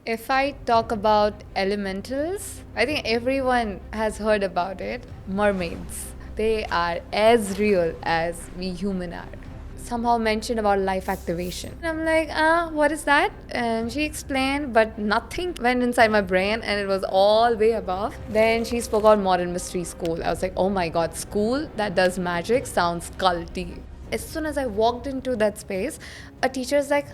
If I talk about elementals, I think everyone has heard about it. Mermaids. They are as real as we human are. Somehow mentioned about life activation. And I'm like, what is that? And she explained, but nothing went inside my brain and it was all way above. Then she spoke about modern mystery school. I was like, oh my god, school that does magic sounds culty. As soon as I walked into that space, a teacher's like,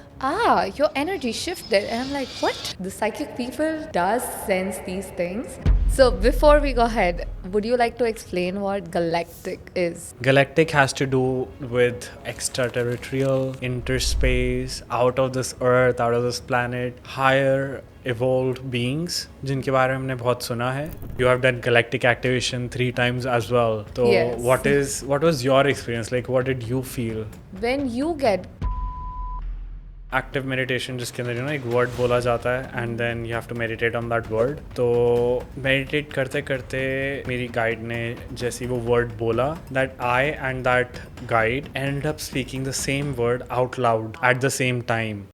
your energy shifted. And I'm like, what? The psychic people does sense these things. So before we go ahead, would you like to explain what galactic is? Galactic has to do with extraterrestrial, interspace, out of this earth, out of this planet, higher evolved beings जिनके बारे में हमने बहुत सुना है. You have done galactic activation 3 times as well. So Yes. what was your experience? Like what did you feel? When you get active meditation जिसके अंदर एक वर्ड बोला जाता है and then you have to meditate on that word. तो meditate करते करते मेरी गाइड ने जैसे वो वर्ड बोला that I and that guide end up speaking the same word out loud at the same time.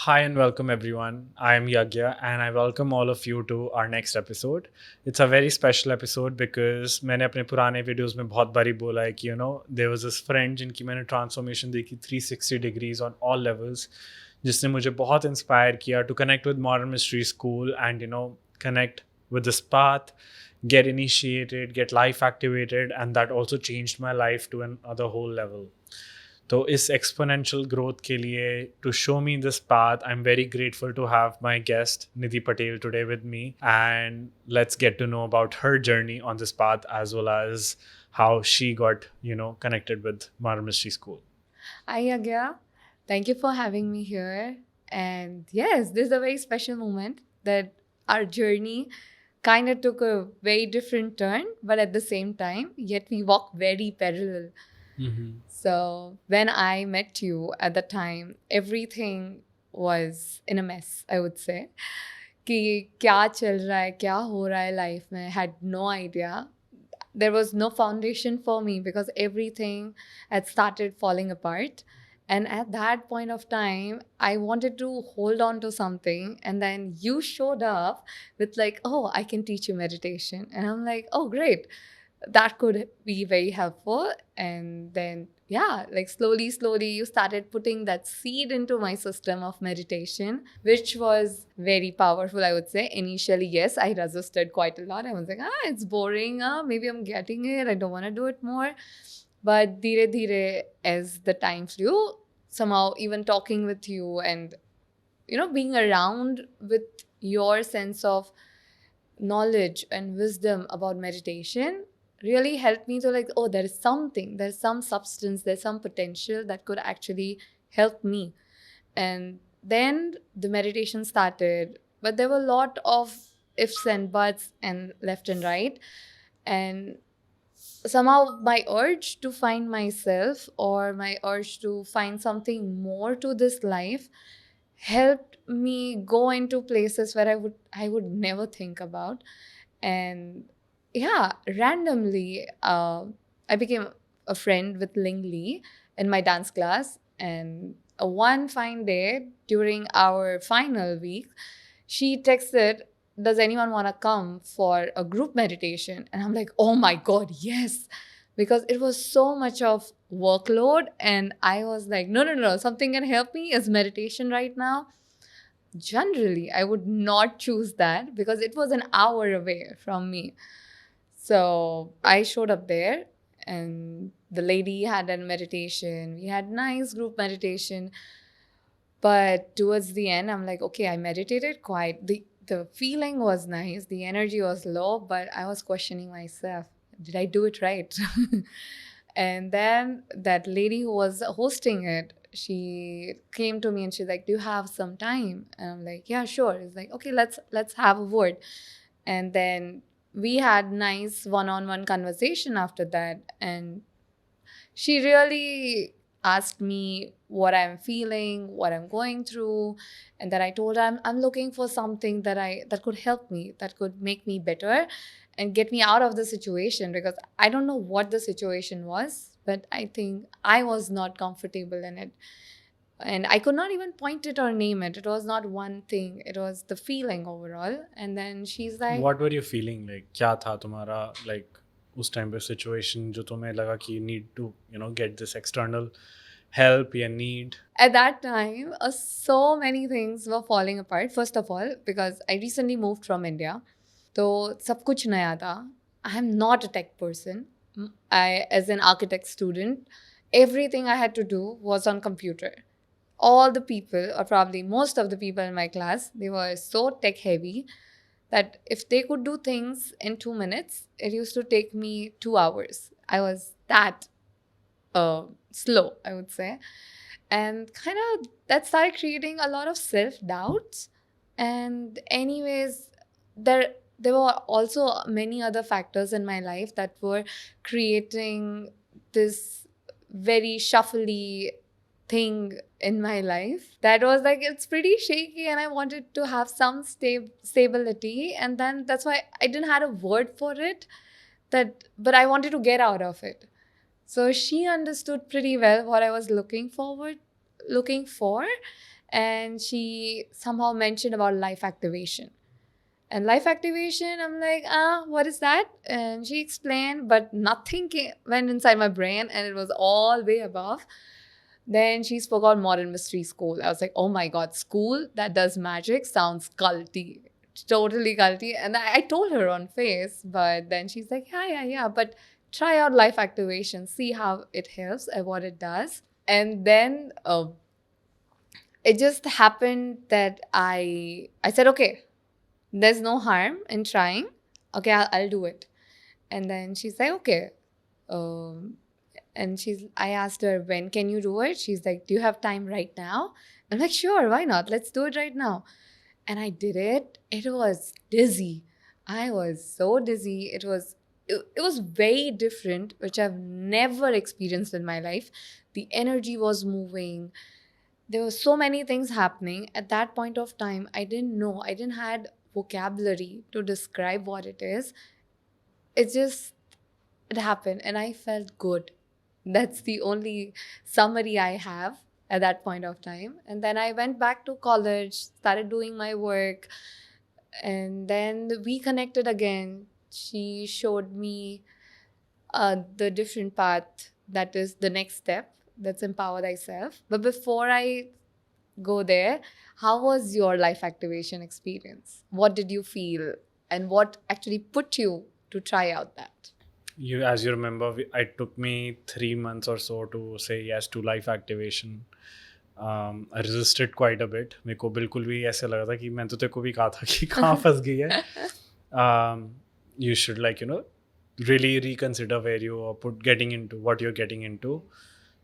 Hi and welcome everyone. I am Yagya and I welcome all of you to our next episode. It's a very special episode because मैंने अपने पुराने videos में बहुत बारी बोला है कि there was this friend जिनकी मैंने ट्रांसफॉर्मेशन देखी 360 degrees on all levels, जिसने मुझे बहुत इंस्पायर किया to connect with Modern Mystery School and connect with this path, get initiated, get life activated, and that also changed my life to another whole level. तो इस exponential growth के लिए to show me this path I am very grateful to have my guest Nidhi Patel today with me and let's get to know about her journey on this path as well as how she got connected with Modern Mystery School. Hi, Yagya. Thank you for having me here. And yes, this is a very special moment that our journey kind of took a very different turn, but at the same time, yet we walk very parallel. So when I met you at the time, everything was in a mess, I would say. कि क्या चल रहा है, क्या हो रहा है life में, had no idea. There was no foundation for me because everything had started falling apart. And at that point of time, I wanted to hold on to something. And then you showed up with like, oh, I can teach you meditation. And I'm like, oh, great. That could be very helpful. And then, yeah, like slowly, you started putting that seed into my system of meditation, which was very powerful, I would say. Initially, yes, I resisted quite a lot. I was like, it's boring. Maybe I'm getting it. I don't want to do it more. But dire dire, as the time flew, somehow even talking with you and, being around with your sense of knowledge and wisdom about meditation really helped me to like, oh, there is something, there's some substance, there's some potential that could actually help me. And then the meditation started, but there were a lot of ifs and buts and left and right. And somehow my urge to find myself or my urge to find something more to this life helped me go into places where I would never think about. And yeah, randomly, I became a friend with Ling Lee in my dance class. And one fine day during our final week, she texted, does anyone want to come for a group meditation? And I'm like, oh my God, yes. Because it was so much of workload. And I was like, no, something can help me is meditation right now. Generally, I would not choose that because it was an hour away from me. So I showed up there and the lady had a meditation. We had nice group meditation. But towards the end, I'm like, okay, I meditated quite. The feeling was nice. The energy was low, but I was questioning myself. Did I do it right? And then that lady who was hosting it, she came to me and she's like, do you have some time? And I'm like, yeah, sure. It's like, okay, let's have a word. And then we had nice one-on-one conversation after that. And she really asked me what I'm feeling, what I'm going through, and then I told her I'm looking for something that could help me, that could make me better and get me out of the situation, because I don't know what the situation was, but I think I was not comfortable in it. And I could not even point it or name it. It was not one thing, it was the feeling overall. And then she's like, What were you feeling like? क्या था तुम्हारा like उस time पे situation जो तुम्हें लगा कि you need to get this external help या need? at that time, so many things were falling apart. First of all, because I recently moved from India, तो सब कुछ नया था. I am not a tech person. As an architect student, everything I had to do was on computer. All the people, or probably most of the people in my class, they were so tech heavy that if they could do things in 2 minutes, it used to take me 2 hours. I was that slow, I would say. And kind of that started creating a lot of self-doubts. And anyways, there were also many other factors in my life that were creating this very shuffly thing in my life that was like, it's pretty shaky, and I wanted to have some stability. And then that's why I didn't have a word for it, that but I wanted to get out of it. So she understood pretty well what I was looking for, and she somehow mentioned about life activation. And life activation, I'm like, what is that? And she explained, but nothing went inside my brain, and it was all way above. Then she spoke on modern mystery school. I was like, oh my god, school that does magic sounds culty, totally culty. And I told her on face, but then she's like, yeah, but try out life activation, see how it helps and what it does. And then it just happened that I said, okay, there's no harm in trying. Okay, I'll do it. And then she's like, okay. Um, and I asked her, when can you do it? She's like, do you have time right now? I'm like, sure, why not? Let's do it right now. And I did it. It was dizzy. I was so dizzy. It was very different, which I've never experienced in my life. The energy was moving. There were so many things happening at that point of time. I didn't know. I didn't had vocabulary to describe what it is. It happened, and I felt good. That's the only summary I have at that point of time. And then I went back to college, started doing my work, and then we connected again. She showed me the different path, that is the next step, that's empower thyself. But before I go there, how was your life activation experience? What did you feel, and what actually put you to try out that? As you remember, it took me 3 months or so to say yes to life activation. I resisted quite a bit. मेरे को बिल्कुल भी ऐसे लगा था कि मैं तो तेरे को भी कहा था कि कहाँ फंस गई है. You should really reconsider where you are getting into, what you're getting into.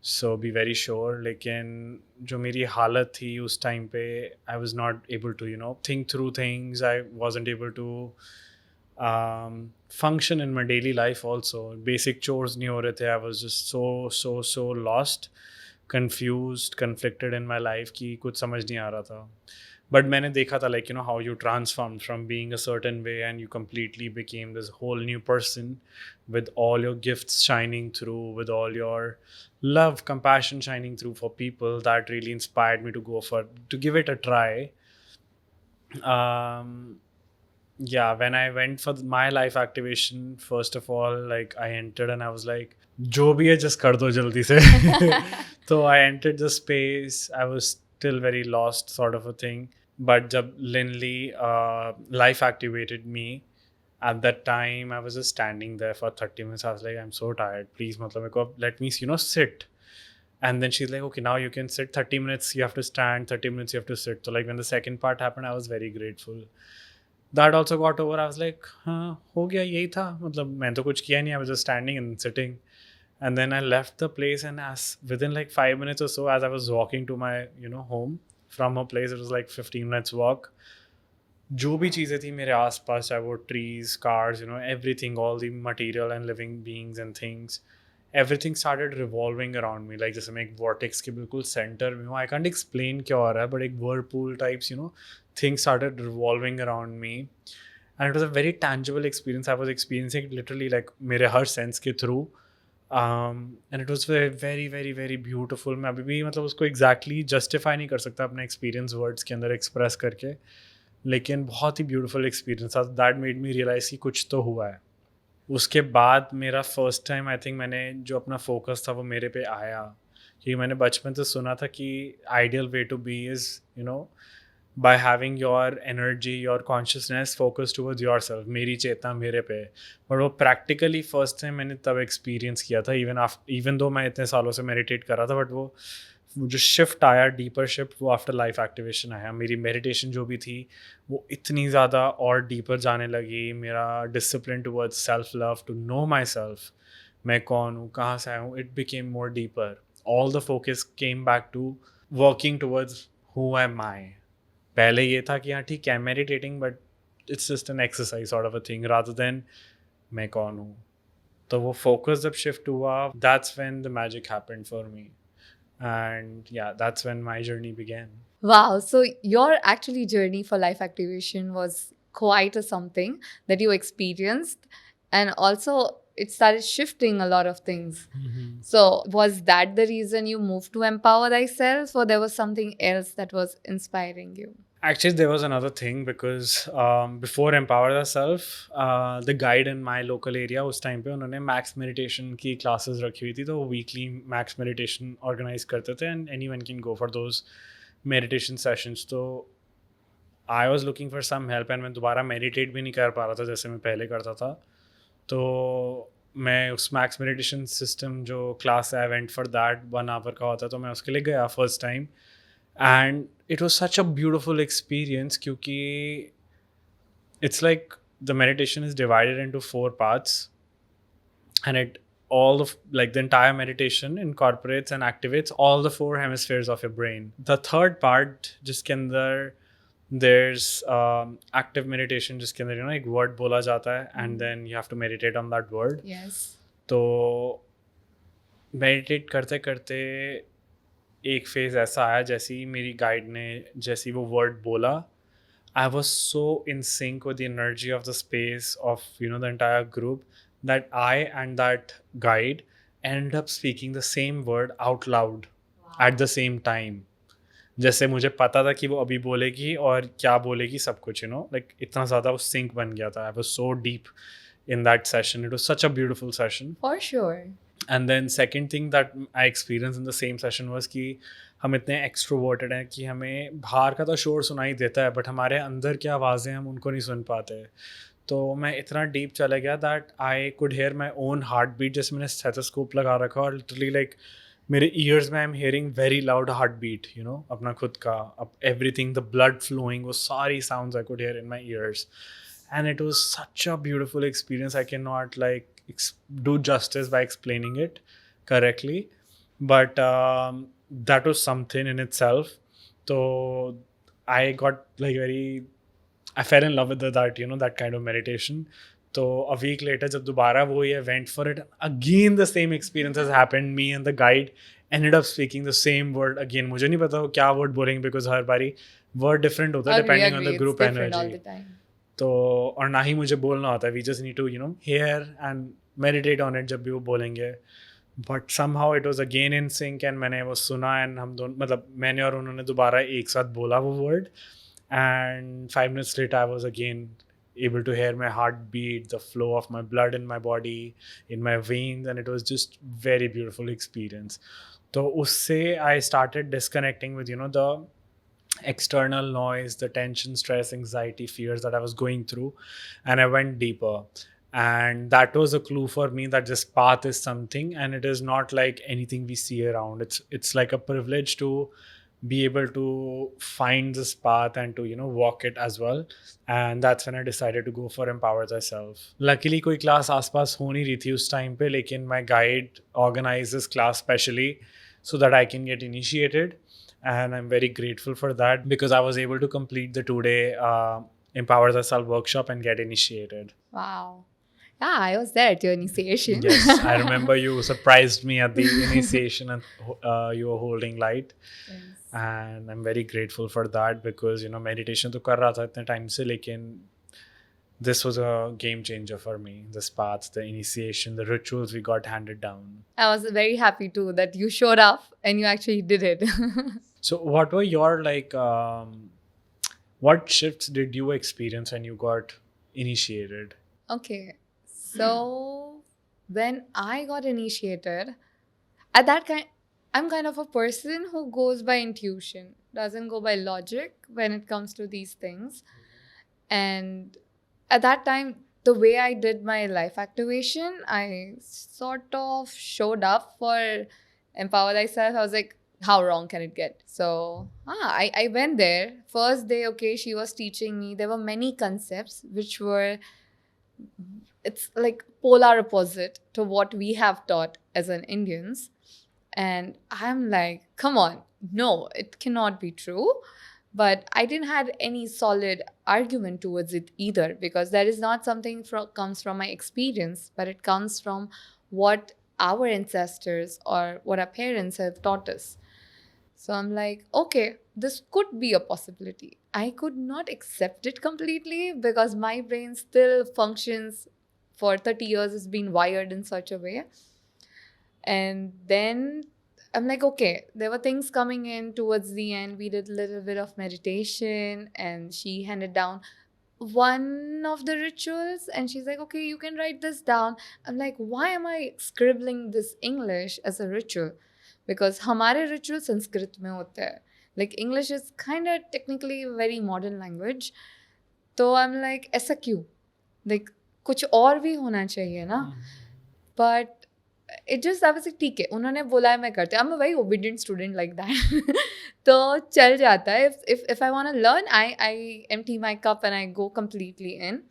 So be very sure. लेकिन जो मेरी हालत थी उस टाइम पे, I was not able to think through things. I wasn't able to function in my daily life also. Basic chores नहीं हो रहे थे. I was just so lost, confused, conflicted in my life कि कुछ समझ नहीं आ रहा था. But मैंने देखा था how you transformed from being a certain way and you completely became this whole new person with all your gifts shining through, with all your love, compassion shining through for people. That really inspired me to give it a try. Yeah, when I went for my life activation, first of all, I entered and I was like, जो भी है just कर दो जल्दी से. So I entered the space. I was still very lost, sort of a thing. But जब Linley life activated me, at that time I was just standing there for 30 minutes. I was like, I'm so tired. Please, let me sit. And then she's like, okay, now you can sit 30 minutes. You have to stand 30 minutes. You have to sit. So when the second part happened, I was very grateful. That also got over. I was like, हाँ हो गया यही था. मैं तो कुछ किया नहीं. I was just standing and sitting. And then I left the place, and within 5 minutes or so, as I was walking to my home from her place, it was 15 minutes walk. जो भी चीज़ें थी मेरे आसपास, चाहे वो trees, cars, everything, all the material and living beings and things, everything started revolving around me. जैसे मैं एक vortex के बिल्कुल center में हूँ. I can't explain क्या हो रहा है, but एक whirlpool types, things started revolving around me. And it was a very tangible experience. I was experiencing it literally मेरे हर sense के through. And it was very very very beautiful. मैं अभी भी मतलब उसको एग्जैक्टली जस्टिफाई नहीं कर सकता अपना एक्सपीरियंस वर्ड्स के अंदर एक्सप्रेस करके, लेकिन बहुत ही ब्यूटिफुल एक्सपीरियंस था. दैट मेड मी रियलाइज कि कुछ तो हुआ है. उसके बाद मेरा फर्स्ट टाइम आई थिंक मैंने जो अपना फोकस था वो मेरे पे आया, क्योंकि मैंने बचपन से सुना था कि ideal way to be is you know by having your energy your consciousness focus towards your self, मेरी चेतना मेरे पे. बट वो प्रैक्टिकली फर्स्ट टाइम मैंने तब एक्सपीरियंस किया था, इवन दो मैं इतने सालों से मेडिटेट कर रहा था, बट वो जो शिफ्ट आया, डीपर शिफ्ट, वो आफ्टर लाइफ एक्टिवेशन आया. मेरी मेडिटेशन जो भी थी वो इतनी ज़्यादा और डीपर जाने लगी. मेरा discipline towards self love, to know my self, मैं कौन हूँ, कहाँ से आया हूँ, it became more deeper. All the focus came back to working towards who am I. पहले ये था कि हाँ ठीक है meditating, but it's just an exercise sort of a thing rather than मैं कौन हूँ. तो वो फोकस जब शिफ्ट हुआ, that's when the magic happened for me. And yeah, that's when my journey began. Wow. So your actually journey for life activation was quite a something that you experienced. And also it started shifting a lot of things. So was that the reason you moved to empower thyself, or there was something else that was inspiring you? Actually, there was another thing because before Empower Yourself, the guide in my local area उस time पे उन्होंने max meditation की classes रखी हुई थी, तो वो weekly max meditation organise करते थे and anyone can go for those meditation sessions. तो I was looking for some help and मैं दोबारा मेडिटेट भी नहीं कर पा रहा था जैसे मैं पहले करता था. तो मैं उस मैक्स मेडिटेशन सिस्टम जो क्लास है, I went for that 1 hour का होता है, तो मैं उसके लिए गया first time. And it was such a beautiful experience क्योंकि it's like the meditation is divided into 4 parts, and it all of like the entire meditation incorporates and activates all the 4 hemispheres of your brain. The third part जिसके अंदर there's active meditation जिसके अंदर एक word बोला जाता है and then you have to meditate on that word. Yes. तो meditate करते करते एक फेज ऐसा आया, जैसे ही मेरी गाइड ने जैसे वो वर्ड बोला, I was so in sync with the energy of the space of the entire group that I and that guide end up speaking the same word out loud at the same time. जैसे मुझे पता था कि वो अभी बोलेगी और क्या बोलेगी, सब कुछ लाइक इतना ज़्यादा वो सिंक बन गया था. I was so deep in that session. It was such a beautiful session. For sure. And then second thing that I experienced in the same session was कि हम इतने extroverted हैं कि हमें बाहर का तो शोर सुनाई देता है, बट हमारे अंदर क्या आवाज़ें हम उनको नहीं सुन पाते. तो मैं इतना डीप चला गया that I could hear my own heart beat. जैसे मैंने स्टेथोस्कोप लगा रखा और लिटरली लाइक मेरे ईयर्स में I am hearing very loud heart beat, अपना खुद का, अब एवरीथिंग, द ब्लड फ्लोइंग, वो सारी sounds I could here in my years. And it was such a beautiful experience. I cannot do justice by explaining it correctly, but that was something in itself. So I got I fell in love with that kind of meditation. So a week later जब दोबारा वो ये went for it again, the same experience has happened. Me and the guide ended up speaking the same word again. मुझे नहीं पता वो क्या word बोलेंगे because हर बारी word different होता है depending on the group energy. All the time. तो और ना ही मुझे बोलना होता है. We just need to hear and meditate on it जब भी वो बोलेंगे. But somehow it was again in sync and मैंने वो सुना एंड हम दोनों, मतलब मैंने और उन्होंने दोबारा एक साथ बोला वो word, and 5 minutes later I was again able to hear my heart beat, the flow of my blood in my body, in my veins, and it was just very beautiful experience. तो उससे I started disconnecting with the external noise, the tension, stress, anxiety, fears that I was going through, and I went deeper. And that was a clue for me that this path is something, and it is not like anything we see around. It's like a privilege to be able to find this path and to walk it as well. And that's when I decided to go for Empower Thyself. Luckily कोई class आसपास हो नहीं रही थी उस time पे, लेकिन my guide organized this class specially so that I can get initiated. And I'm very grateful for that because I was able to complete the 2-day Empower Thyself workshop and get initiated. Wow. Yeah, I was there at your initiation. Yes, I remember you surprised me at the initiation and you were holding light. Yes. And I'm very grateful for that because meditation तो कर रहा था इतने time से, लेकिन this was a game changer for me. This path, the initiation, the rituals we got handed down. I was very happy too that you showed up and you actually did it. So what were your what shifts did you experience when you got initiated? Okay, so when I got initiated, at that kind, I'm kind of a person who goes by intuition, doesn't go by logic when it comes to these things. And at that time, the way I did my life activation, I sort of showed up for Empower Thyself. I was like, how wrong can it get? So I went there. First day, okay, she was teaching me. There were many concepts which were, it's like polar opposite to what we have taught as an Indians. And I'm like, come on, no, it cannot be true. But I didn't have any solid argument towards it either, because that is not something comes from my experience, but it comes from what our ancestors or what our parents have taught us. So I'm like, okay, this could be a possibility. I could not accept it completely because my brain still functions for 30 years, it's been wired in such a way. And then I'm like, okay, there were things coming in towards the end. We did a little bit of meditation and she handed down one of the rituals and she's like, okay, you can write this down. I'm like, why am I scribbling this English as a ritual? Because हमारे ritual Sanskrit में होते हैं. Like English is kind of technically a very modern language. तो I'm like, ऐसा क्यों? Like कुछ और भी होना चाहिए ना? But it just, I was like, ठीक है, उन्होंने बोला है मैं करते. I'm a very obedient student like that. तो चल जाता है. If I want to learn, I empty my cup and I go completely in.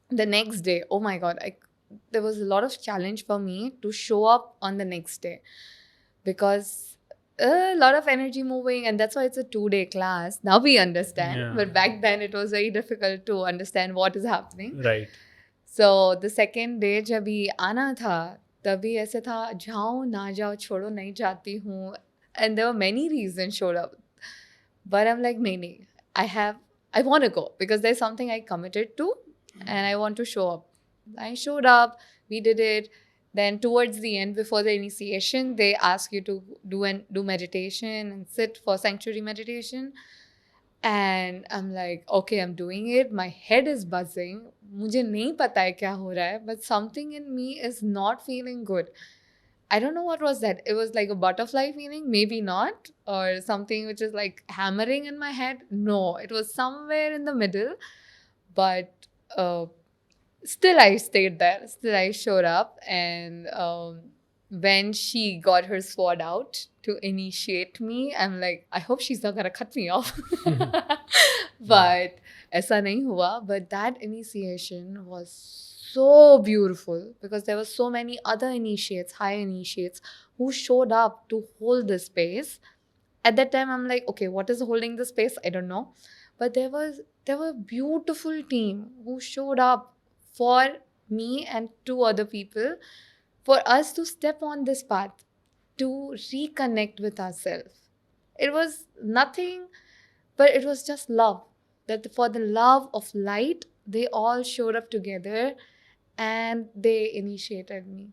The next day, oh my God, there was a lot of challenge for me to show up on the next day because a lot of energy moving, and that's why it's a 2-day class. Now we understand, Yeah. but back then it was very difficult to understand what is happening. Right. So the second day जब ये आना था तभी ऐसे था जाओ ना जाओ छोड़ो नहीं जाती हूँ, and there were many reasons showed up, but I'm like नहीं I want to go because there's something I committed to and I want to show up. I showed up, we did it. Then towards the end, before the initiation, they ask you to do meditation and sit for sanctuary meditation. And I'm like, okay, I'm doing it. My head is buzzing. मुझे नहीं पता है क्या हो रहा है, but something in me is not feeling good. I don't know what was that. It was like a butterfly feeling, maybe not, or something which is like hammering in my head. No, it was somewhere in the middle. But still, I stayed there. Still, I showed up. And when she got her sword out to initiate me, I'm like, I hope she's not going to cut me off. But aisa nahi hua. But that initiation was so beautiful because there were so many other initiates, high initiates, who showed up to hold the space. At that time, I'm like, okay, what is holding the space? I don't know. But there were a beautiful team who showed up for me and 2 other people for us to step on this path, to reconnect with ourselves. It was nothing, but it was just love. That for the love of light, they all showed up together and they initiated me.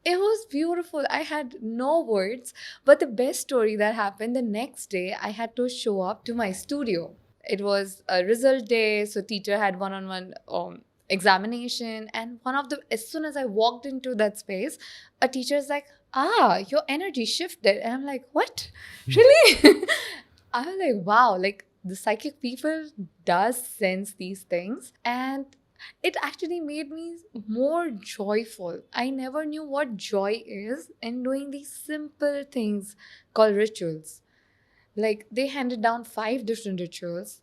It was beautiful. I had no words. But the best story that happened, the next day, I had to show up to my studio. It was a result day, so teacher had one-on-one examination. And as soon as I walked into that space, a teacher's like, your energy shifted. And I'm like, what? Really? I was like, wow, like the psychic people does sense these things. And it actually made me more joyful. I never knew what joy is in doing these simple things called rituals. Like they handed down 5 different rituals,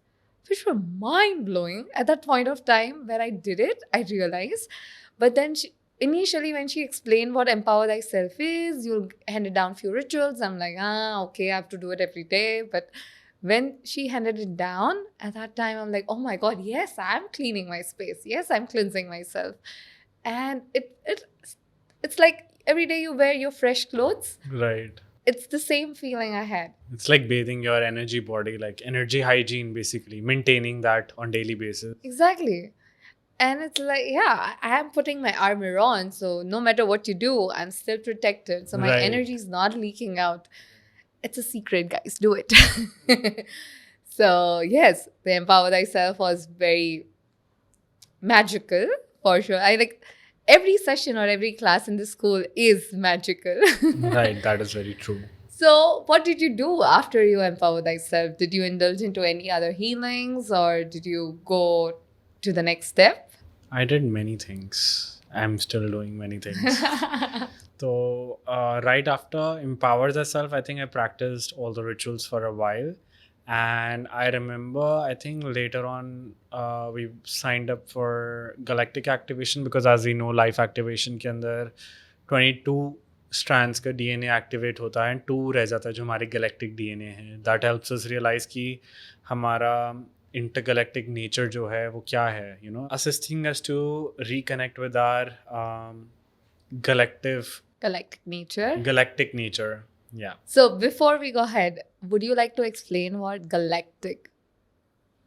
which were mind blowing at that point of time where I did it. I realized, but then initially when she explained what Empower Thyself is, you'll hand it down few rituals. I'm like, okay, I have to do it every day. But when she handed it down, at that time, I'm like, oh my God, yes, I'm cleaning my space. Yes, I'm cleansing myself. And it's like every day you wear your fresh clothes. Right. It's the same feeling I had. It's like bathing your energy body, like energy hygiene, basically maintaining that on daily basis. Exactly. And it's like, yeah, I am putting my armor on. So no matter what you do, I'm still protected. So my Right. energy is not leaking out. It's a secret, guys. Do it. So, yes, the Empower Thyself was very magical for sure. I like every session or every class in the school is magical. Right, that is very true. So, what did you do after you empower thyself? Did you indulge into any other healings or did you go to the next step? I did many things. I'm still doing many things. So, right after Empower Thyself, I think I practiced all the rituals for a while. And I remember, I think later on, we signed up for Galactic Activation because, as we know, Life Activation के अंदर 22 strands का DNA activate होता है and 2 रह जाता है जो हमारे galactic DNA है. That helps us realize कि हमारा intergalactic nature जो है वो क्या है, you know, assisting us to reconnect with our galactic nature. Yeah. So, before we go ahead, would you like to explain what galactic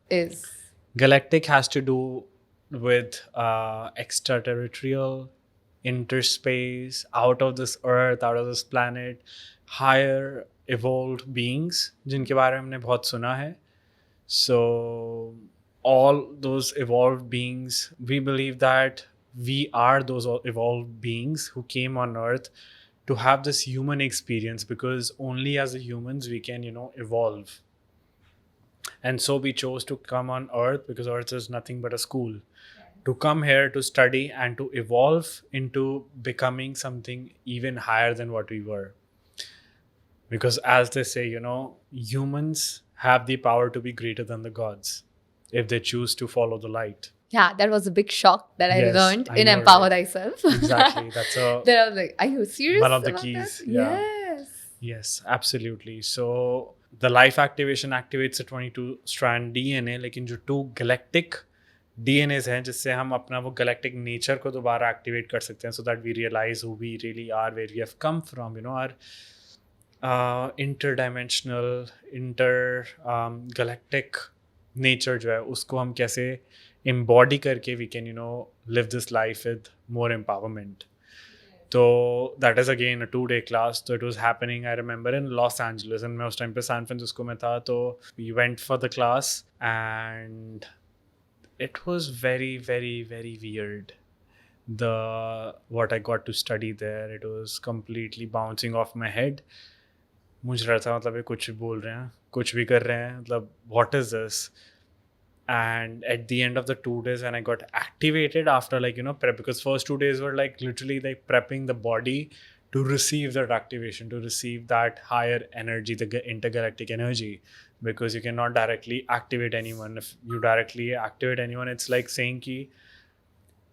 is? Galactic has to do with extraterrestrial, interspace, out of this earth, out of this planet, higher evolved beings जिनके बारे में हमने बहुत सुना है. So all those evolved beings, we believe that we are those evolved beings who came on earth to have this human experience, because only as a humans we can, you know, evolve. And so we chose to come on earth because earth is nothing but a school. To come here to study and to evolve into becoming something even higher than what we were. Because as they say, you know, humans have the power to be greater than the gods if they choose to follow the light. Yeah, that was a big shock that I Yes, learned I in know, Empower right? Thyself. Exactly. That's a Then I was like, are you serious? one of the about keys. that? Yeah. Yes. Yes, absolutely. So the life activation activates a 22 strand DNA, लेकिन जो 2 galactic DNAs हैं जिससे हम अपना वो galactic nature को दोबारा activate कर सकते हैं, so that we realize who we really are, where we have come from, you know, our interdimensional, galactic nature जो है उसको हम कैसे embody करके we can, you know, live this life with more empowerment. So that is again a 2-day class. So it was happening, I remember, in Los Angeles, and मैं उस time पे San Francisco में था. तो we went for the class and it was very, very, very weird. What I got to study there, it was completely bouncing off my head. मुझे लगा था मतलब ये कुछ भी बोल रहे हैं, कुछ भी कर रहे हैं, मतलब what is this? And at the end of the 2 days when I got activated after, like, you know, prep, because first 2 days were like literally like prepping the body to receive that activation, to receive that higher energy, the intergalactic energy, because you cannot directly activate anyone. If you directly activate anyone, it's like saying ki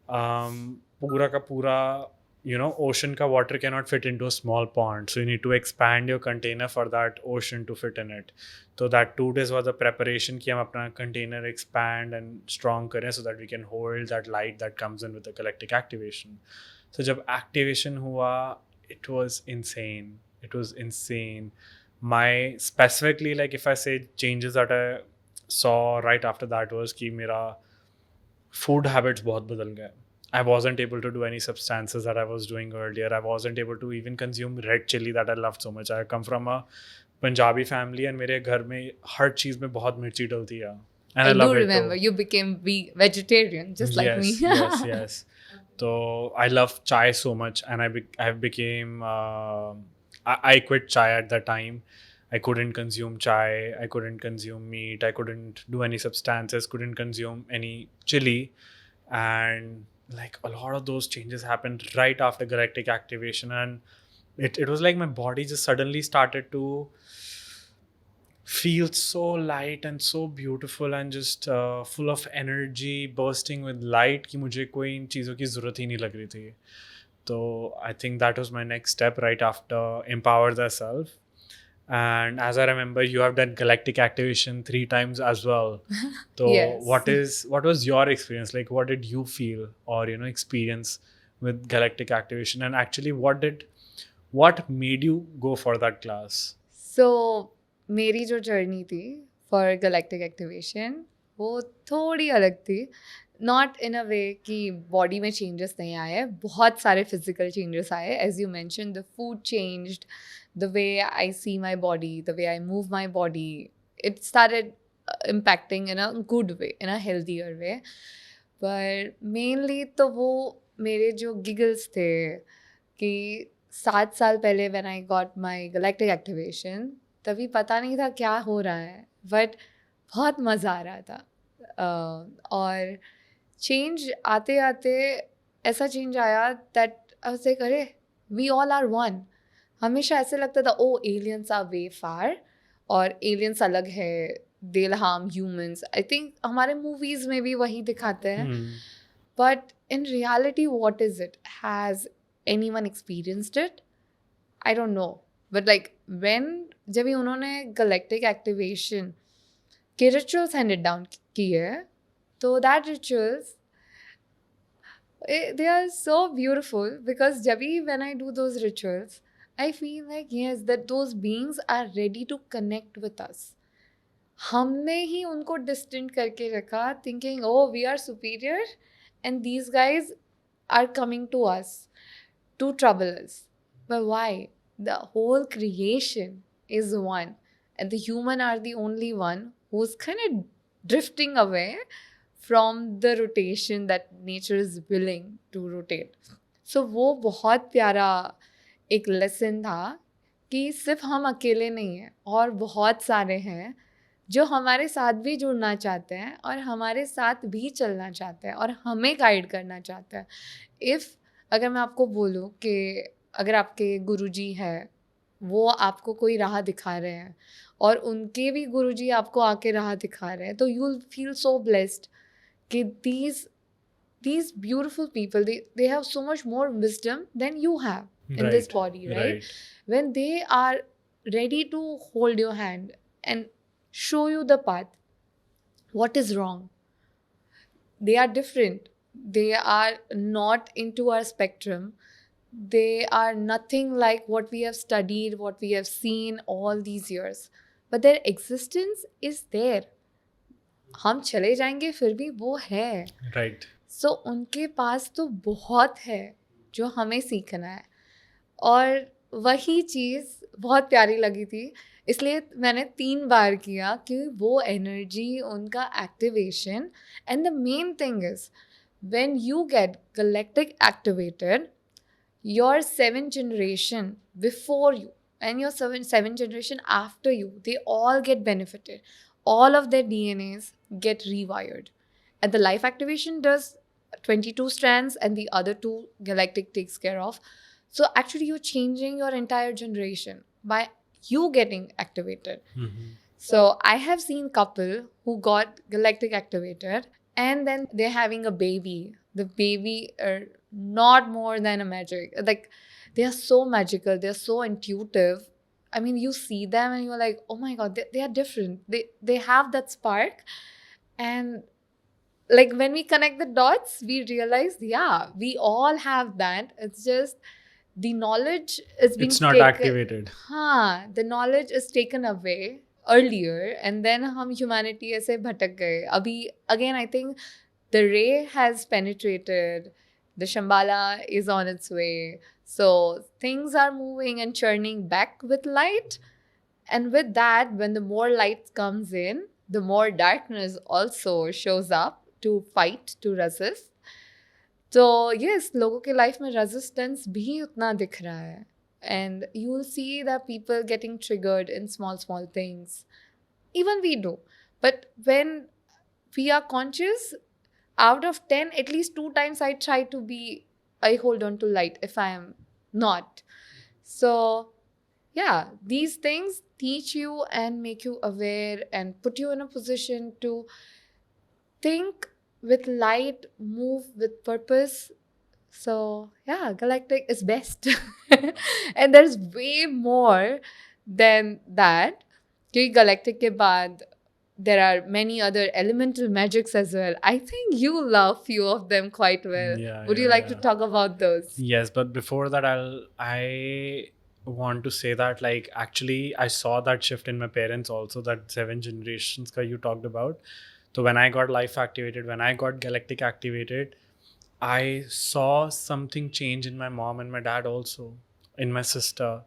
pura ka pura, you know, ocean ka water cannot fit into a small pond, so you need to expand your container for that ocean to fit in it. So that 2 days was the preparation कि हम अपना container expand and strong करें so that we can hold that light that comes in with the galactic activation. So जब activation हुआ, it was insane. It was insane. My specifically, like, if I say changes that I saw right after that was कि मेरा food habits बहुत बदल गए. I wasn't able to do any substances that I was doing earlier. I wasn't able to even consume red chili that I loved so much. I come from a Punjabi family and मेरे घर में हर चीज़ में बहुत मिर्ची डलती है. And I do love it remember too. you became vegetarian just like me. Yes, yes. So I love chai so much, and I became I quit chai at that time. I couldn't consume chai. I couldn't consume meat. I couldn't do any substances. Couldn't consume any chili, and like a lot of those changes happened right after galactic activation, and it was like my body just suddenly started to feel so light and so beautiful and just full of energy, bursting with light कि मुझे कोई इन चीज़ों की ज़रूरत ही नहीं लग रही थी. So I think that was my next step right after Empower Thyself. And as I remember, you have done galactic activation 3 times as well. So Yes. what was your experience? Like, what did you feel or, you know, experience with galactic activation? And actually, what made you go for that class? So मेरी जो journey थी for galactic activation वो थोड़ी अलग थी. Not in अ वे कि body में changes नहीं आए, बहुत सारे फिजिकल चेंजेस आए. As you mention, the food changed, the way I see my body, the way I move my body, it started impacting in a good way, in a healthier way. पर mainly तो वो मेरे जो giggles थे कि 7 साल पहले when I got my galactic activation, तभी पता नहीं था क्या हो रहा है, बट बहुत मज़ा आ रहा था. और चेंज आते आते ऐसा चेंज आया दैट ऐसे करे वी ऑल आर वन. हमेशा ऐसे लगता था ओ एलियंस आर वे फार, और एलियंस अलग है, they'll harm humans. I think हमारे मूवीज में भी वही दिखाते हैं. But in reality, what is it? Has anyone experienced it? I don't know. But like when जब भी उन्होंने galactic activation के rituals handed down किए, तो that rituals they are so beautiful because जब भी when I do those rituals, I feel like yes that those beings are ready to connect with us. हमने ही उनको डिस्टेंट करके रखा thinking oh we are superior and these guys are coming to us to trouble us. But why? The whole creation is one and the human are the only one who's kind of drifting away from the rotation that nature is willing to rotate. So वो बहुत प्यारा एक lesson था कि सिर्फ हम अकेले नहीं हैं और बहुत सारे हैं जो हमारे साथ भी जुड़ना चाहते हैं और हमारे साथ भी चलना चाहते हैं और हमें गाइड करना चाहते हैं. अगर मैं आपको बोलूँ कि अगर आपके गुरुजी हैं, वो आपको कोई राह दिखा रहे हैं और उनके भी गुरुजी आपको आके राह दिखा रहे हैं, तो you will feel so blessed कि these beautiful people, they have so much more wisdom than you have in this body, right? When they are ready to hold your hand and show you the path, what is wrong? They are different. They are not into our spectrum. They are nothing like what we have studied, what we have seen all these years. But their existence is there. हम चले जाएंगे फिर भी वो है. Right. So उनके पास तो बहुत है जो हमें सीखना है. और वही चीज़ बहुत प्यारी लगी थी, इसलिए मैंने 3 बार किया कि वो एनर्जी, उनका activation. And the main thing is when you get galactic activated, your 7th generation before you and your 7th generation after you, they all get benefited. All of their DNAs get rewired. And the life activation does 22 strands and the other 2 galactic takes care of. So actually you're changing your entire generation by you getting activated. So I have seen couple who got galactic activated and then they're having a baby. The baby are not more than a magic. Like they are so magical. They're so intuitive. I mean, you see them and you're like, oh my God, they are different. They have that spark. And like when we connect the dots, we realize, yeah, we all have that. It's just the knowledge is being It's not activated. The knowledge is taken away earlier and then हम humanity ऐसे भटक गए. अभी again I think the ray has penetrated, the Shambhala is on its way, so things are moving and churning back with light. And with that, when the more light comes in, the more darkness also shows up to fight, to resist. तो yes, लोगों के life में resistance भी उतना दिख रहा है. And you will see that people getting triggered in small things. Even we do. But when we are conscious, out of 10, at least 2 times I hold on to light if I am not. So yeah, these things teach you and make you aware and put you in a position to think with light, move with purpose. So yeah, galactic is best. And there's way more than that. Kyunki galactic ke baad there are many other elemental magics as well. I think you love few of them quite well. Would you like to talk about those? Yes, but before that I want to say that like actually I saw that shift in my parents also, that 7 generations ka you talked about. So when I got life activated, when I got galactic activated, I saw something change in my mom and my dad also, in my sister.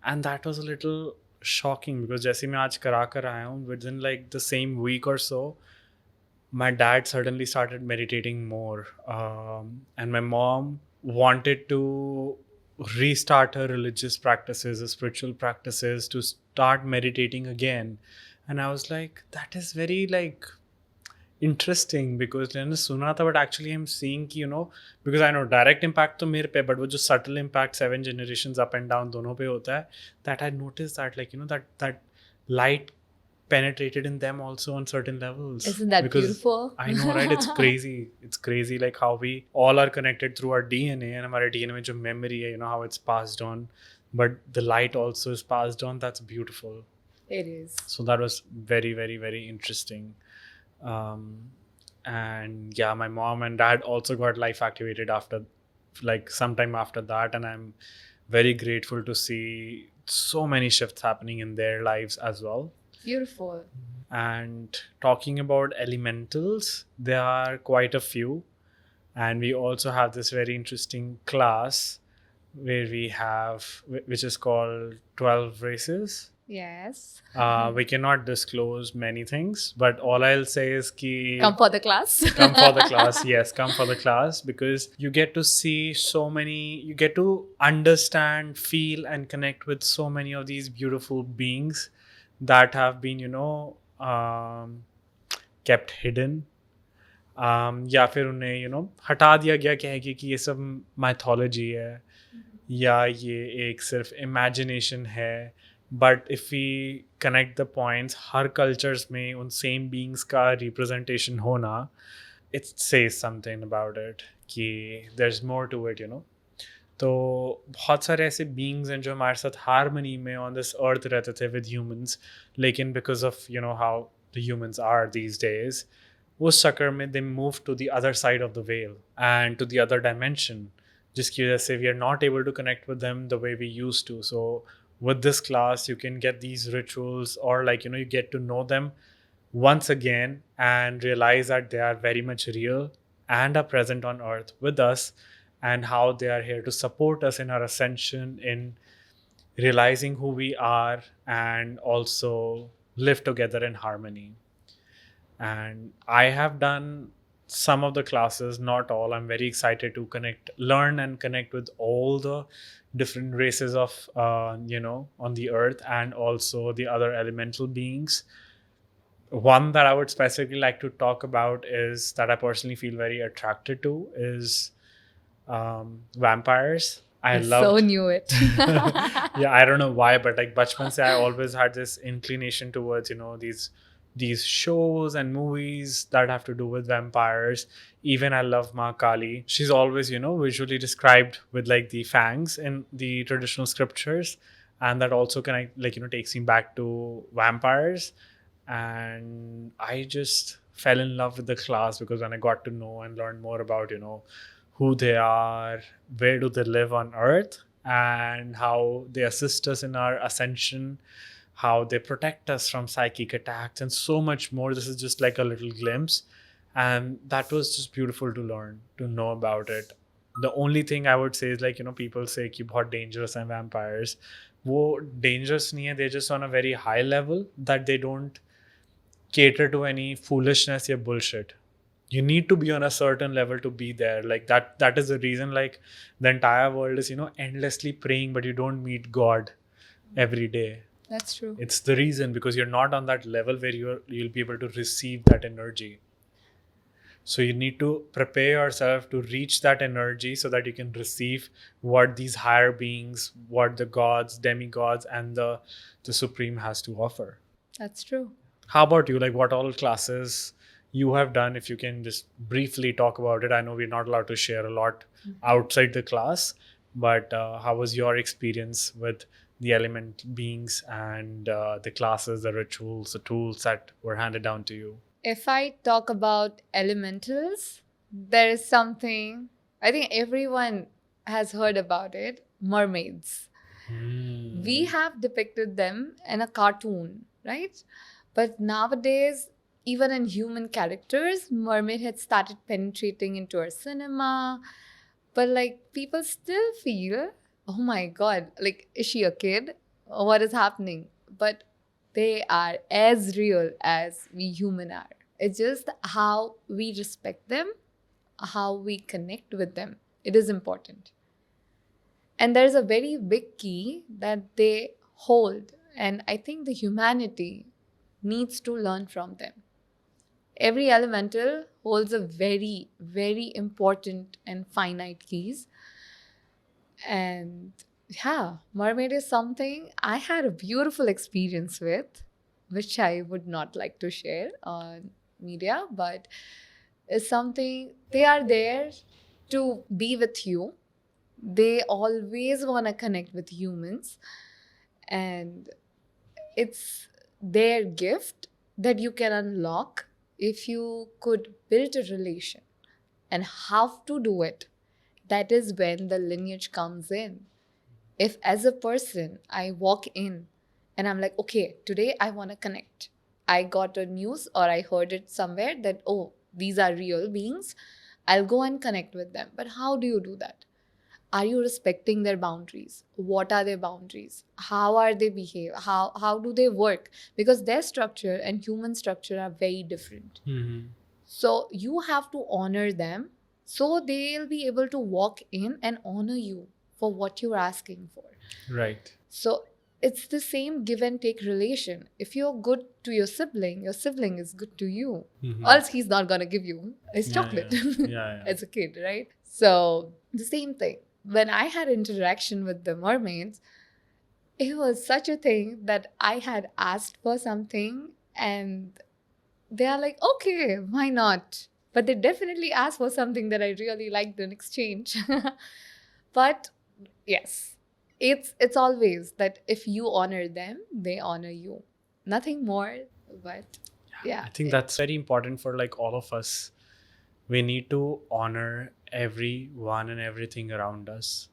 And that was a little shocking because जैसे मैं आज करा कर आया हूँ, within like the same week or so, my dad suddenly started meditating more. And my mom wanted to restart her religious practices, her spiritual practices, to start meditating again. And I was like, that is very like interesting because मैंने सुना था, but actually I'm seeing कि because I know direct impact तो मेरे पे, but वो जो subtle impact 7 generations up and down दोनों पे होता है, that I noticed that like that light penetrated in them also on certain levels. Isn't that because beautiful? I know, right? It's crazy like how we all are connected through our DNA, and हमारे DNA में जो memory है, how it's passed on, but the light also is passed on. That's beautiful. It is. So that was very, very, very interesting. And yeah, my mom and dad also got life activated after like sometime after that, and I'm very grateful to see so many shifts happening in their lives as well. Beautiful. And talking about elementals, there are quite a few, and we also have this very interesting class where we have, which is called 12 races. Yes. We cannot disclose many things, but all I'll say is ki Come for the class. come for the class. Yes, come for the class, because you get to see so many, you get to understand, feel, and connect with so many of these beautiful beings that have been, kept hidden. या फिर उन्हें हटा दिया गया कह के कि ये सब माइथोलॉजी है या ये एक सिर्फ इमेजिनेशन है. But if we connect the points, हर कल्चर्स में उन सेम बींग्स का रिप्रेजेंटेशन होना, it says something about it कि there is more to it. तो बहुत सारे ऐसे बींग्स हैं जो हमारे साथ हारमनी में ऑन दिस अर्थ रहते थे विद ह्यूमंस, लेकिन because of how the humans are these days, उस चक्कर में they move to the other side of the veil and to the other dimension, जिसकी वजह से we are not able to connect with them the way we used to. So with this class you can get these rituals, or like you get to know them once again and realize that they are very much real and are present on earth with us, and how they are here to support us in our ascension, in realizing who we are, and also live together in harmony. And I have done some of the classes, not all. I'm very excited to learn and connect with all the different races of on the earth, and also the other elemental beings. One that I would specifically like to talk about is that I personally feel very attracted to is vampires. I so knew it. Yeah, I don't know why, but like bachpan se I always had this inclination towards these shows and movies that have to do with vampires. Even I love Ma Kali. She's always, visually described with like the fangs in the traditional scriptures. And that also takes me back to vampires. And I just fell in love with the class because when I got to know and learn more about, who they are, where do they live on earth, and how they assist us in our ascension, how they protect us from psychic attacks, and so much more. This is just like a little glimpse, and that was just beautiful to learn, to know about it. The only thing I would say is like people say कि बहुत dangerous हैं vampires. वो dangerous नहीं है, they're just on a very high level that they don't cater to any foolishness or bullshit. You need to be on a certain level to be there. Like that is the reason like the entire world is endlessly praying, but you don't meet God every day. That's true. It's the reason, because you're not on that level where you'll be able to receive that energy. So you need to prepare yourself to reach that energy so that you can receive what these higher beings, what the gods, demigods, and the Supreme has to offer. That's true. How about you? Like what all classes you have done, if you can just briefly talk about it. I know we're not allowed to share a lot outside the class, but how was your experience with the element beings and the classes, the rituals, the tools that were handed down to you? If I talk about elementals, there is something, I think everyone has heard about it, mermaids. We have depicted them in a cartoon, right? But nowadays, even in human characters, mermaid had started penetrating into our cinema. But like people still feel, oh my god, like is she a kid? What is happening? But they are as real as we human are. It's just how we respect them, how we connect with them. It is important. And there's a very big key that they hold. And I think the humanity needs to learn from them. Every elemental holds a very, very important and finite keys. And yeah, mermaid is something I had a beautiful experience with, which I would not like to share on media, but it's something they are there to be with you. They always want to connect with humans, and it's their gift that you can unlock if you could build a relation. And how to do it, that is when the lineage comes in. If as a person I walk in and I'm like, okay, today I want to connect, I got a news or I heard it somewhere that, oh, these are real beings, I'll go and connect with them. But how do you do that? Are you respecting their boundaries? What are their boundaries? How are they behave? How do they work? Because their structure and human structure are very different. So you have to honor them, so they'll be able to walk in and honor you for what you're asking for. Right. So it's the same give and take relation. If you're good to your sibling is good to you. Else he's not gonna give you his chocolate Yeah. as a kid, right? So the same thing. When I had interaction with the mermaids, it was such a thing that I had asked for something and they are like, okay, why not? But they definitely asked for something that I really liked in exchange. But yes, it's always that if you honor them, they honor you. Nothing more, but yeah. I think that's very important for like all of us. We need to honor everyone and everything around us.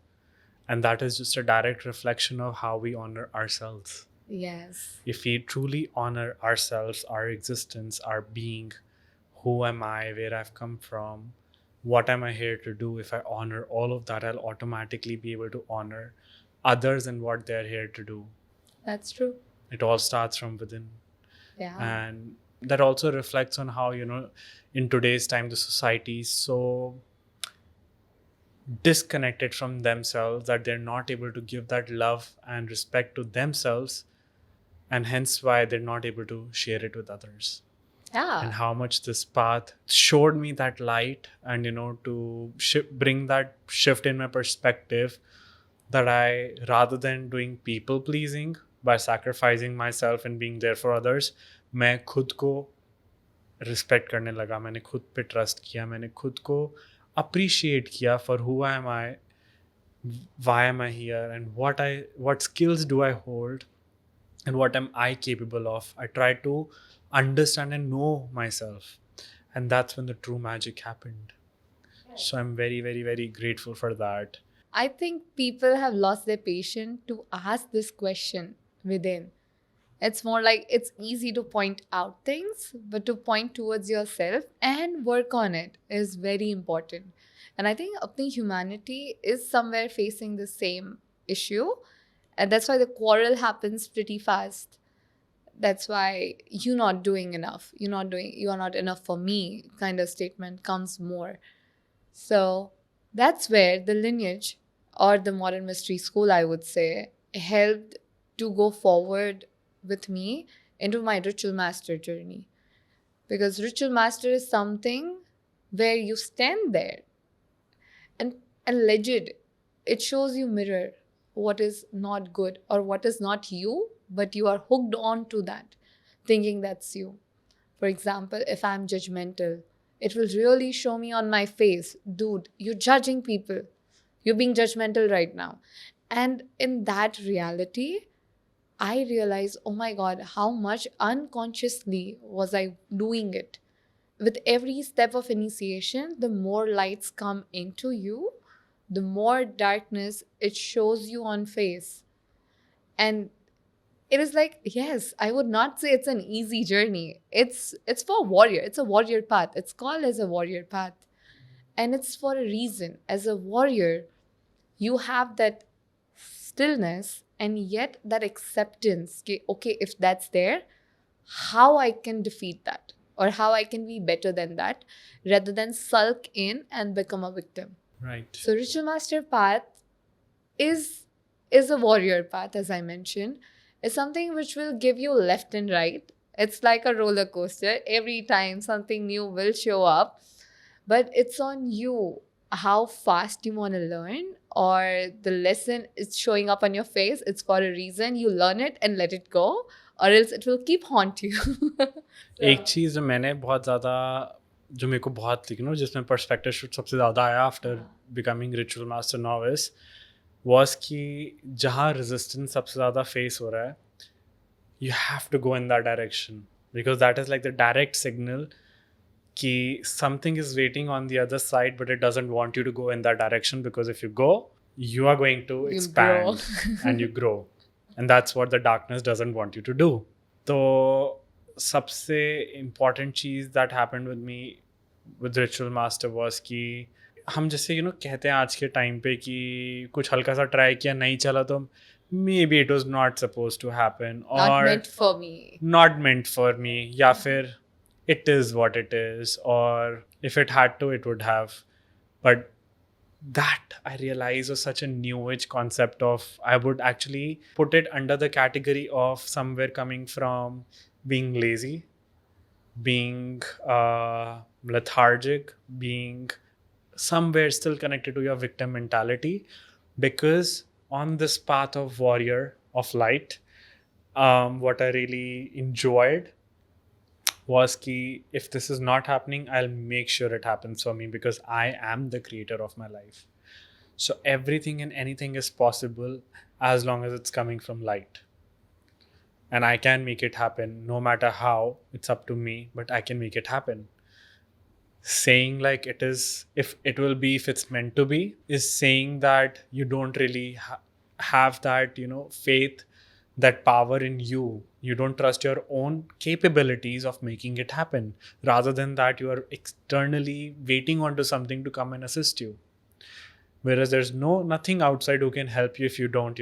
And that is just a direct reflection of how we honor ourselves. Yes. If we truly honor ourselves, our existence, our being, who am I, where I've come from, what am I here to do, if I honor all of that, I'll automatically be able to honor others and what they're here to do. That's true. It all starts from within. Yeah. And that also reflects on how, in today's time, the society is so disconnected from themselves that they're not able to give that love and respect to themselves, and hence why they're not able to share it with others. Yeah. And how much this path showed me that light, and to bring that shift in my perspective, that I, rather than doing people pleasing by sacrificing myself and being there for others, मैं खुद को respect करने लगा, मैंने खुद पे trust किया, मैंने खुद को अप्रिशिएट किया for who I am I, why am I here, and what skills do I hold, and what am I capable of. I try to understand and know myself, and that's when the true magic happened. So I'm very, very, very grateful for that. I think people have lost their patience to ask this question within. It's more like it's easy to point out things, but to point towards yourself and work on it is very important. And I think apni humanity is somewhere facing the same issue. And that's why the quarrel happens pretty fast. That's why you're not doing enough. You are not enough for me kind of statement comes more. So that's where the lineage or the modern mystery school, I would say, helped to go forward with me into my ritual master journey. Because ritual master is something where you stand there and legit, it shows you mirror what is not good or what is not you, but you are hooked on to that, thinking that's you. For example, if I'm judgmental, it will really show me on my face, dude, you're judging people. You're being judgmental right now. And in that reality, I realized, oh my God, how much unconsciously was I doing it. With every step of initiation, the more lights come into you, the more darkness it shows you on face. And it is like, yes, I would not say it's an easy journey. It's for a warrior. It's a warrior path. It's called as a warrior path. And it's for a reason. As a warrior, you have that stillness and yet that acceptance. Okay, if that's there, how I can defeat that or how I can be better than that rather than sulk in and become a victim. Right. So Ritual Master path is a warrior path, as I mentioned. It's something which will give you left and right. It's like a roller coaster. Every time something new will show up, but it's on you how fast you want to learn, or the lesson is showing up on your face. It's for a reason. You learn it and let it go, or else it will keep haunt you. एक चीज़ जो मैंने बहुत ज़्यादा जो मेरे को बहुत जिसमें पर्सपेक्टिव शिफ्ट सबसे ज़्यादा आया after becoming ritual master novice was कि जहाँ रेजिस्टेंस सबसे ज़्यादा फेस हो रहा है you have to go in that direction because that is like the direct signal कि something is waiting on the other side but it doesn't want you to go in that direction because if you go you are going to You expand grow. and you grow and that's what the darkness doesn't want you to do. तो सबसे important cheese that happened with me with ritual master was कि हम जैसे कहते हैं आज के time पे कि कुछ हल्का सा ट्राई किया नहीं चला तो maybe it was not supposed to happen or Not meant for me. not meant for me या फिर it is what it is or if it had to it would have. But that I realized was such a new age concept of I would actually put it under the category of somewhere coming from being lazy, being lethargic, being somewhere still connected to your victim mentality, because on this path of warrior of light, what I really enjoyed was ki if this is not happening, I'll make sure it happens for me because I am the creator of my life. So everything and anything is possible as long as it's coming from light. And I can make it happen no matter how. It's up to me, but I can make it happen. Saying like it is, if it will be, if it's meant to be, is saying that you don't really have that, faith, that power in you. You don't trust your own capabilities of making it happen. Rather than that, you are externally waiting onto something to come and assist you. Whereas there's nothing outside who can help you if you don't,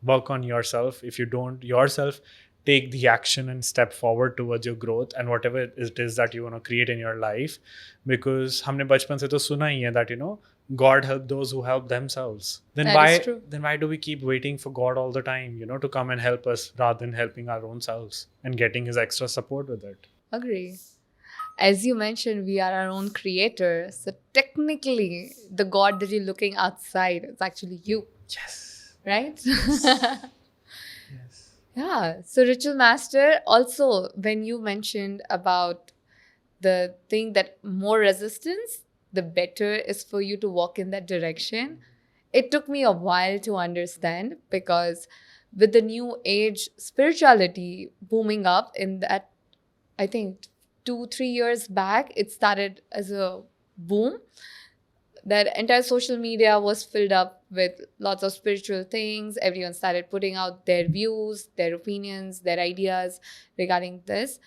work on yourself, if you don't yourself take the action and step forward towards your growth and whatever it is that you want to create in your life. Because हमने बचपन से तो सुना ही है that God help those who help themselves. Then That is true. why do we keep waiting for God all the time, to come and help us rather than helping our own selves and getting his extra support with it? Agree. As you mentioned, we are our own creator. So technically, the God that you're looking outside is actually you. Yes. Right? Yes. Yeah. So Ritual Master, also, when you mentioned about the thing that more resistance, the better is for you to walk in that direction. It took me a while to understand because with the new age spirituality booming up in that, I think 2-3 years back, it started as a boom. That entire social media was filled up with lots of spiritual things. Everyone started putting out their views, their opinions, their ideas regarding this.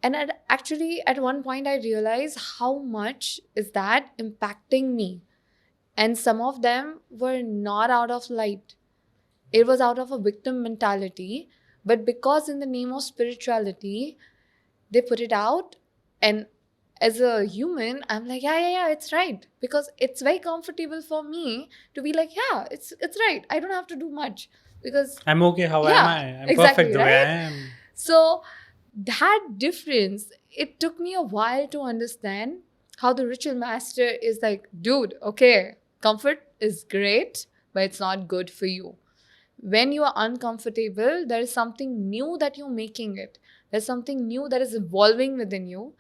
And at one point, I realized how much is that impacting me. And some of them were not out of light. It was out of a victim mentality. But because in the name of spirituality, they put it out. And as a human, I'm like, yeah, it's right. Because it's very comfortable for me to be like, yeah, it's right. I don't have to do much. Because I'm okay. How am I? I'm exactly, perfect the way I right? am. So that difference, it took me a while to understand how the ritual master is like, dude, okay, comfort is great, but it's not good for you. When you are uncomfortable, there is something new that you're making it. There's something new that is evolving within you.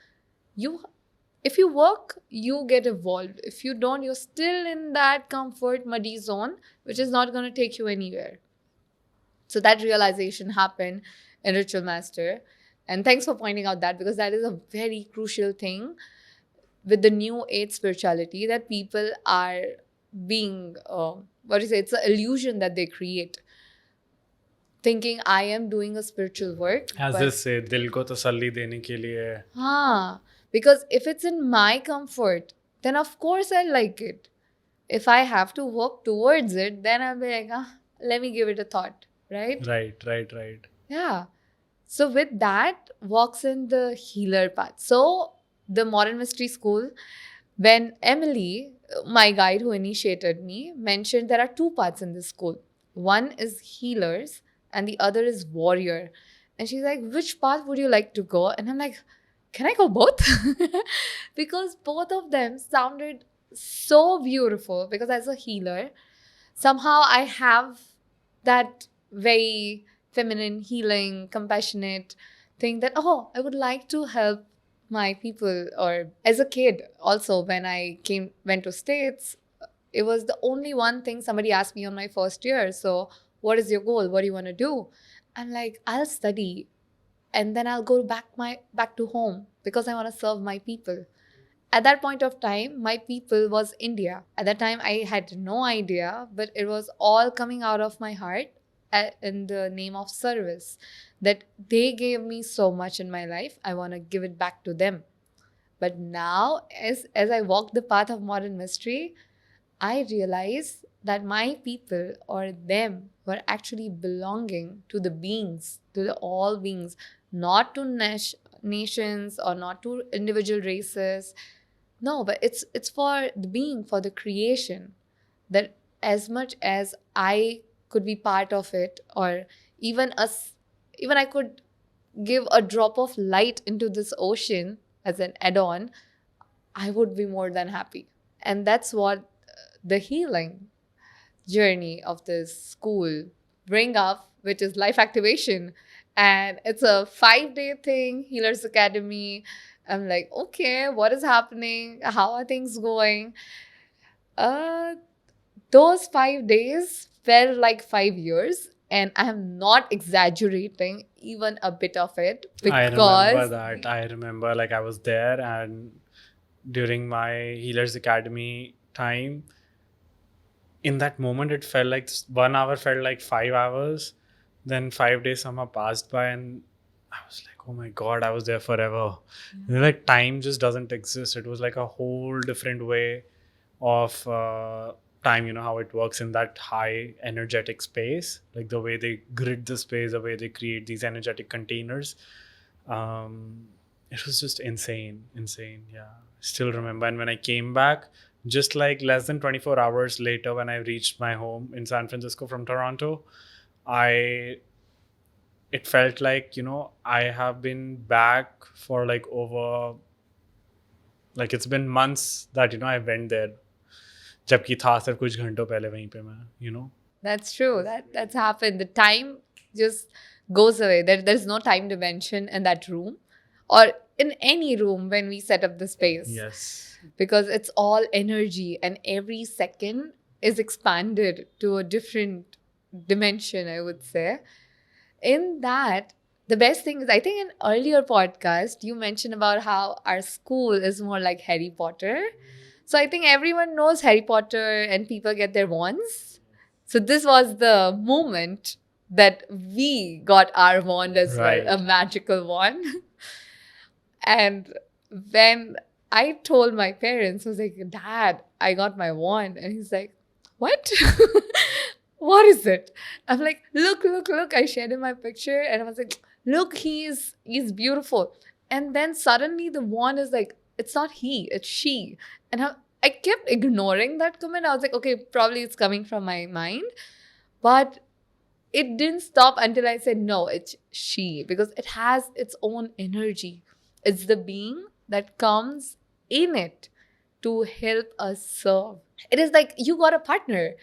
If you work, you get evolved. If you don't, you're still in that comfort, muddy zone, which is not going to take you anywhere. So that realization happened in Ritual Master. And thanks for pointing out that, because that is a very crucial thing with the new age spirituality that people are being, it's an illusion that they create. thinking I am doing a spiritual work. As but they say, दिल को तसल्ली देने के लिए. because if it's in my comfort, then of course I like it. If I have to work towards it, then I'll be like, let me give it a thought, right? Right. Yeah. So with that walks in the healer path. So the modern mystery school, when Emily, my guide who initiated me, mentioned there are two paths in this school. One is healers and the other is warrior. And she's like, which path would you like to go? And I'm like, can I go both? Because both of them sounded so beautiful. Because as a healer, somehow I have that very feminine, healing, compassionate thing that, oh, I would like to help my people. Or as a kid, also, when I went to States, it was the only one thing somebody asked me on my first year. So, what is your goal? What do you want to do? I'm like, I'll study and then I'll go back to home because I want to serve my people. At that point of time, my people was India. At that time, I had no idea, but it was all coming out of my heart in the name of service. That they gave me so much in my life, I want to give it back to them. But now, as I walk the path of modern mystery, I realize that my people or them were actually belonging to the beings, to the all beings, not to nations or not to individual races. No, but it's for the being, for the creation. That as much as I could be part of it, or even us, even I could give a drop of light into this ocean as an add-on, I would be more than happy. And that's what the healing journey of this school bring up, which is life activation. And it's a 5-day thing, Healers Academy. I'm like, okay, what is happening? How are things going? Uh, those 5 days felt like 5 years. And I'm not exaggerating even a bit of it I remember because that. I remember like I was there, and during my Healers Academy time, in that moment it felt like 1 hour felt like 5 hours. Then 5 days somehow passed by, and I was like, oh my god, I was there forever. You know, like time just doesn't exist. It was like a whole different way of time. You know how it works in that high energetic space, like the way they grid the space, the way they create these energetic containers. It was just insane. Yeah, still remember. And when I came back, just like less than 24 hours later, when I reached my home in San Francisco from Toronto, I it felt like, you know, I have been back for like over, like it's been months that, you know, I went there. जबकि था सिर्फ कुछ घंटों पहले वहीं पे मैं, you know. that's true. That's happened. The time just goes away. There's no time dimension in that room or in any room when we set up the space. Yes. Because it's all energy and every second is expanded to a different dimension, I would say. In that, the best thing is, I think in earlier podcast, you mentioned about how our school is more like Harry Potter. So I think everyone knows Harry Potter and people get their wands. So this was the moment that we got our wand as Right. well, a magical wand. And when I told my parents, I was like, Dad, I got my wand. And he's like, what? What is it? I'm like, look. I shared in my picture and I was like, look, he's beautiful. And then suddenly the wand is like, it's not he, it's she. And I kept ignoring that comment. I was like, okay, probably it's coming from my mind. But it didn't stop until I said, no, it's she, because it has its own energy. It's the being that comes in it to help us serve. It is like you got a partner,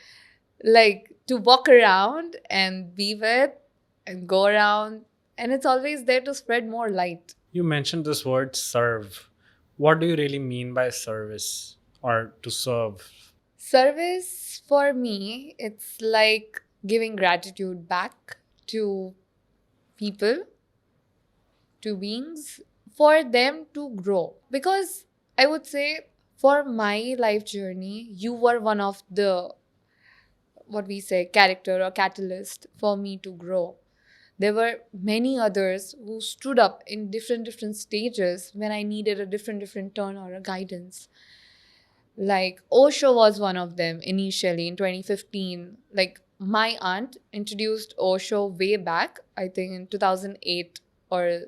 like to walk around and be with and go around, and it's always there to spread more light. You mentioned this word serve. What do you really mean by service or to serve? Service for me, it's like giving gratitude back to people, to beings, for them to grow. Because I would say for my life journey, you were one of the, what we say, character or catalyst for me to grow. There were many others who stood up in different stages when I needed a different turn or a guidance. Like Osho was one of them initially in 2015. Like my aunt introduced Osho way back, I think in 2008 or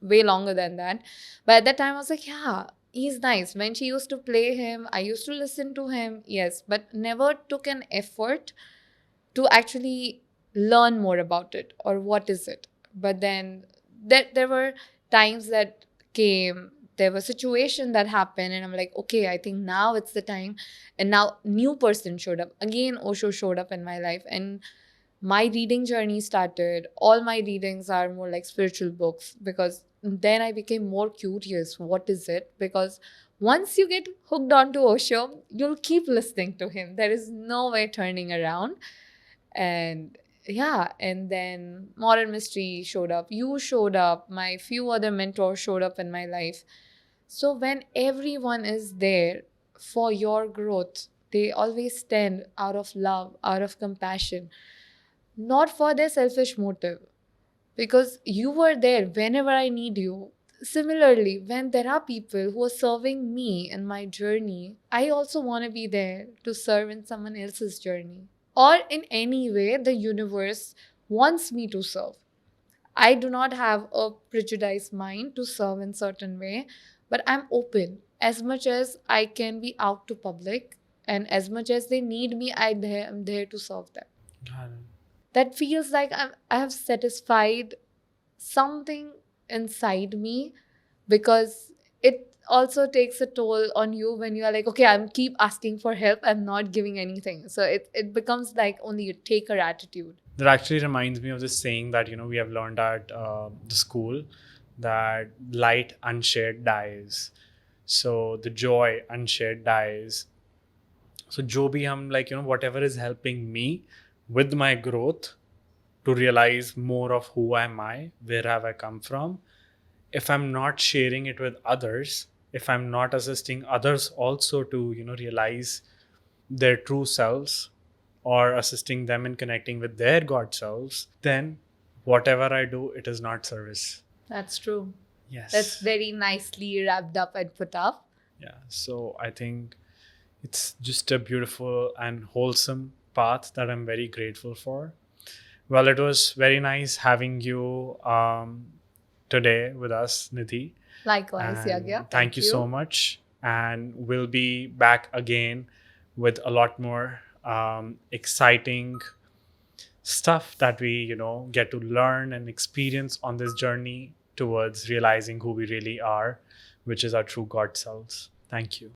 way longer than that. But at that time, I was like, yeah, he's nice. When she used to play him, I used to listen to him, yes, but never took an effort to actually learn more about it or what is it. But then there were times that came, there were situations that happened, and I'm like, okay, I think now it's the time. And now new person showed up again. Osho showed up in my life, and my reading journey started. All my readings are more like spiritual books, because then I became more curious, what is it? Because once you get hooked onto Osho, you'll keep listening to him. There is no way turning around. And yeah, and then Modern Mystery showed up, you showed up, my few other mentors showed up in my life. So when everyone is there for your growth, they always stand out of love, out of compassion, not for their selfish motive, because you were there whenever I need you. Similarly, when there are people who are serving me in my journey, I also want to be there to serve in someone else's journey, or in any way the universe wants me to serve. I do not have a prejudiced mind to serve in certain way, but I'm open as much as I can be out to public, and as much as they need me, I'm there to serve them. Got it. That feels like I have satisfied something inside me, because it also takes a toll on you when you are like, okay, I'm keep asking for help, I'm not giving anything. So it becomes like only a taker attitude. That actually reminds me of this saying that we have learned at the school, that light unshared dies. So the joy unshared dies. So जो भी हम like whatever is helping me with my growth to realize more of who am I, where have I come from, if I'm not sharing it with others, if I'm not assisting others also to realize their true selves, or assisting them in connecting with their God selves, then whatever I do, it is not service. That's true. Yes. That's very nicely wrapped up and put up. Yeah. So I think it's just a beautiful and wholesome path that I'm very grateful for. Well, it was very nice having you today with us, Nidhi. Likewise, And Yagya. thank you so much. And we'll be back again with a lot more exciting stuff that we, get to learn and experience on this journey towards realizing who we really are, which is our true God selves. Thank you.